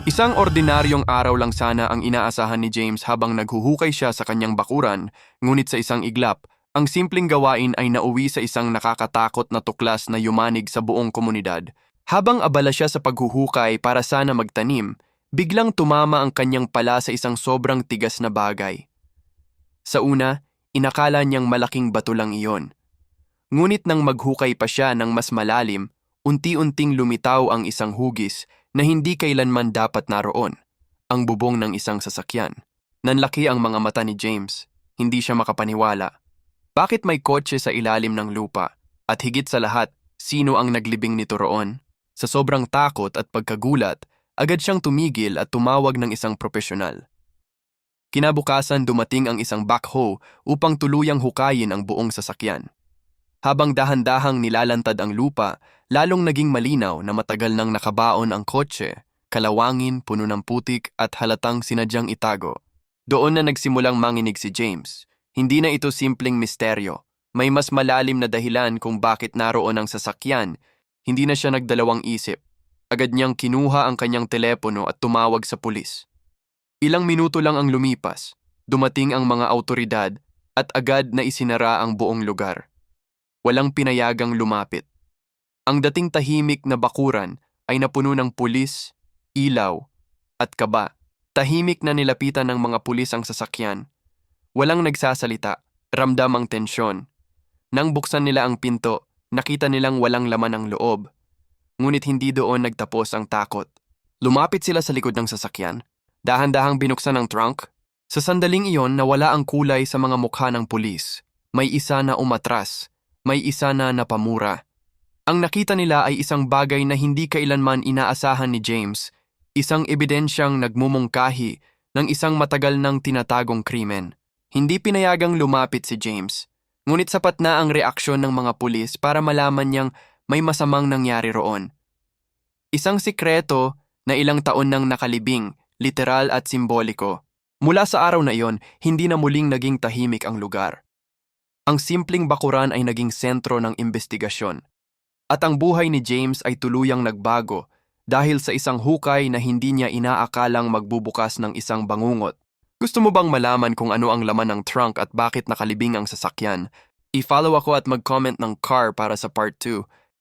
Isang ordinaryong araw lang sana ang inaasahan ni James habang naghuhukay siya sa kanyang bakuran, ngunit sa isang iglap, ang simpleng gawain ay nauwi sa isang nakakatakot na tuklas na yumanig sa buong komunidad. Habang abala siya sa paghuhukay para sana magtanim, biglang tumama ang kanyang pala sa isang sobrang tigas na bagay. Sa una, inakala niyang malaking bato lang iyon. Ngunit nang maghukay pa siya ng mas malalim, unti-unting lumitaw ang isang hugis na hindi kailanman dapat naroon, ang bubong ng isang sasakyan. Nanlaki ang mga mata ni James, hindi siya makapaniwala. Bakit may kotse sa ilalim ng lupa? At higit sa lahat, sino ang naglibing nito roon? Sa sobrang takot at pagkagulat, agad siyang tumigil at tumawag ng isang propesyonal. Kinabukasan dumating ang isang backhoe upang tuluyang hukayin ang buong sasakyan. Habang dahan-dahang nilalantad ang lupa, lalong naging malinaw na matagal nang nakabaon ang kotse, kalawangin, puno ng putik at halatang sinadyang itago. Doon na nagsimulang manginig si James. Hindi na ito simpleng misteryo. May mas malalim na dahilan kung bakit naroon ang sasakyan. Hindi na siya nagdalawang isip. Agad niyang kinuha ang kanyang telepono at tumawag sa pulis. Ilang minuto lang ang lumipas. Dumating ang mga awtoridad at agad na isinara ang buong lugar. Walang pinayagang lumapit. Ang dating tahimik na bakuran ay napuno ng pulis, ilaw, at kaba. Tahimik na nilapitan ng mga pulis ang sasakyan. Walang nagsasalita, ramdam ang tensyon. Nang buksan nila ang pinto, nakita nilang walang laman ang loob. Ngunit hindi doon nagtapos ang takot. Lumapit sila sa likod ng sasakyan. Dahan-dahang binuksan ang trunk. Sa sandaling iyon nawala ang kulay sa mga mukha ng pulis. May isa na umatras. May isa na napamura. Ang nakita nila ay isang bagay na hindi kailanman inaasahan ni James, isang ebidensyang nagmumungkahi ng isang matagal nang tinatagong krimen. Hindi pinayagang lumapit si James, ngunit sapat na ang reaksyon ng mga pulis para malaman niyang may masamang nangyari roon. Isang sikreto na ilang taon nang nakalibing, literal at simboliko. Mula sa araw na iyon, hindi na muling naging tahimik ang lugar. Ang simpleng bakuran ay naging sentro ng investigasyon. At ang buhay ni James ay tuluyang nagbago dahil sa isang hukay na hindi niya inaakalang magbubukas ng isang bangungot. Gusto mo bang malaman kung ano ang laman ng trunk at bakit nakalibing ang sasakyan? I-follow ako at mag-comment ng car para sa part 2.